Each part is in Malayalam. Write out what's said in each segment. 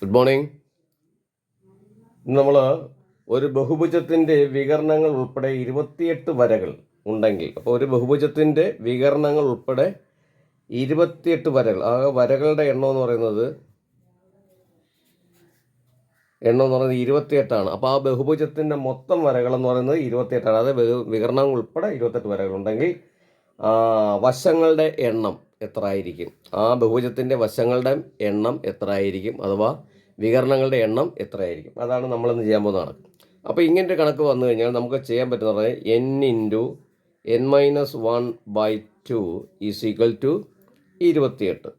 Good morning. നമ്മൾ ഒരു ബഹുഭുജത്തിൻ്റെ വികരണങ്ങൾ ഉൾപ്പെടെ 28 വരകൾ ഉണ്ടെങ്കിൽ, അപ്പോൾ ഒരു ബഹുഭുജത്തിൻ്റെ വികരണങ്ങൾ ഉൾപ്പെടെ 28 വരകൾ, ആ വരകളുടെ എണ്ണം എന്ന് പറയുന്നത് 28ആണ്. അപ്പോൾ ആ ബഹുഭുജത്തിൻ്റെ മൊത്തം വരകൾ എന്ന് പറയുന്നത് 28ആണ്. അത് വികരണങ്ങൾ ഉൾപ്പെടെ 28 വരകളുണ്ടെങ്കിൽ വശങ്ങളുടെ എണ്ണം എത്ര ആയിരിക്കും? ആ ബഹുഭുജത്തിൻ്റെ വശങ്ങളുടെ എണ്ണം എത്ര ആയിരിക്കും, അഥവാ വികരണങ്ങളുടെ എണ്ണം എത്രയായിരിക്കും? അതാണ് നമ്മളിന്ന് ചെയ്യാൻ പോകുന്നതാണ്. അപ്പോൾ ഇങ്ങനത്തെ കണക്ക് വന്നു കഴിഞ്ഞാൽ നമുക്ക് ചെയ്യാൻ പറ്റുന്നത് n × n-1/2 is equal to 28.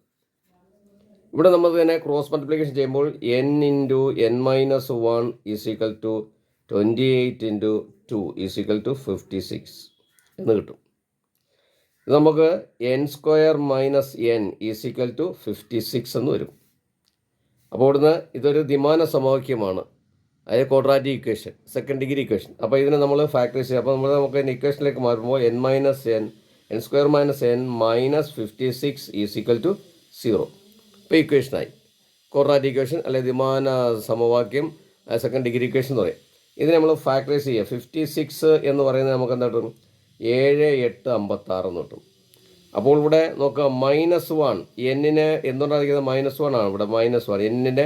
ഇവിടെ നമ്മൾ തന്നെ ക്രോസ് മൾട്ടിപ്ലിക്കേഷൻ ചെയ്യുമ്പോൾ n × n-1 is equal to 28 × 2 is equal to 56 എന്ന് കിട്ടും. ഇത് നമുക്ക് n² - n is equal to 56 എന്ന് വരും. അപ്പോൾ ഇവിടുന്ന് ഇതൊരു ദ്വിമാന സമവാക്യമാണ്, അതായത് quadratic equation, second degree equation. അപ്പോൾ ഇതിനെ നമ്മൾ ഫാക്ടറൈസ് ചെയ്യും. അപ്പോൾ നമുക്ക് ഇക്വേഷനിലേക്ക് മാറുമ്പോൾ n - -56 ഈസ് ഈക്വൽ ടു 0. ഇപ്പോൾ ഇക്വേഷനായി ക്വാഡ്രാറ്റിക് ഇക്വേഷൻ, അല്ലെങ്കിൽ ദ്വിമാന സമവാക്യം, സെക്കൻഡ് ഡിഗ്രി ഇക്വേഷൻ എന്ന് പറയും. ഇതിനെ നമ്മൾ ഫാക്ടറൈസ് ചെയ്യുക. 56 എന്ന് പറയുന്നത് നമുക്ക് എന്താ കിട്ടും? 7, 8, 56 എന്ന് കിട്ടും. അപ്പോൾ ഇവിടെ നോക്കുക, -1 എന്നിന് എന്തുകൊണ്ടായിരിക്കുന്നത്? -1 ആണ് ഇവിടെ. -1 എന്നിൻ്റെ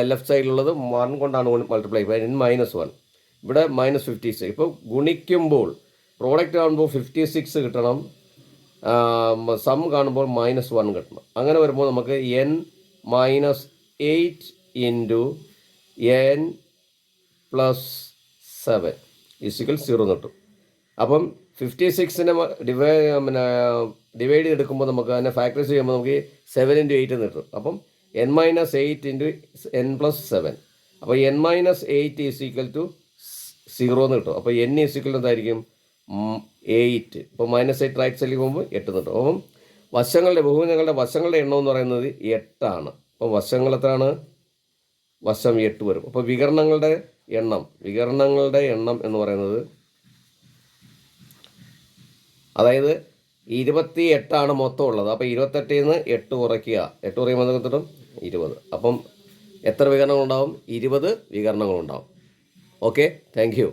ലെഫ്റ്റ് സൈഡിലുള്ളത് 1 കൊണ്ടാണ് മൾട്ടിപ്ലൈ ചെയ്യുക. -1 ഇവിടെ -56. ഇപ്പോൾ ഗുണിക്കുമ്പോൾ പ്രോഡക്റ്റ് കാണുമ്പോൾ 56 കിട്ടണം, സം കാണുമ്പോൾ -1 കിട്ടണം. അങ്ങനെ വരുമ്പോൾ നമുക്ക് n - 8 × n + 7 = 0 കിട്ടും. അപ്പം 56നെ ഡിവൈഡ് ചെയ്തെടുക്കുമ്പോൾ നമുക്ക് അതിനെ ഫാക്ടറൈസ് ചെയ്യുമ്പോൾ നമുക്ക് 7 × 8 എന്ന് കിട്ടും. അപ്പം n - 8 × n + 7. അപ്പോൾ n - 8 ഈസ് ഈക്വൽ ടു 0 എന്ന് കിട്ടും. അപ്പോൾ n ഈസ് ഈക്വൽ ടു എന്തായിരിക്കും? 8. ഇപ്പോൾ -8 റൈറ്റ് സൈഡിൽ പോകുമ്പോൾ 8 എന്ന് കിട്ടും. അപ്പം ബഹുഭുജങ്ങളുടെ വശങ്ങളുടെ എണ്ണം എന്ന് പറയുന്നത് 8 ആണ്. അപ്പോൾ വശങ്ങൾ എത്രയാണ്? വശം 8 വരും. അപ്പോൾ വികരണങ്ങളുടെ എണ്ണം എന്ന് പറയുന്നത്, അതായത് 28 ആണ് മൊത്തം ഉള്ളത്. അപ്പോൾ 28ൽ നിന്ന് 8 കുറയ്ക്കുക. 8 കുറയുമ്പോൾ നമുക്ക് കിട്ടും 20. അപ്പം എത്ര വികരണങ്ങളുണ്ടാവും? 20 വികരണങ്ങളുണ്ടാവും. Okay, thank U.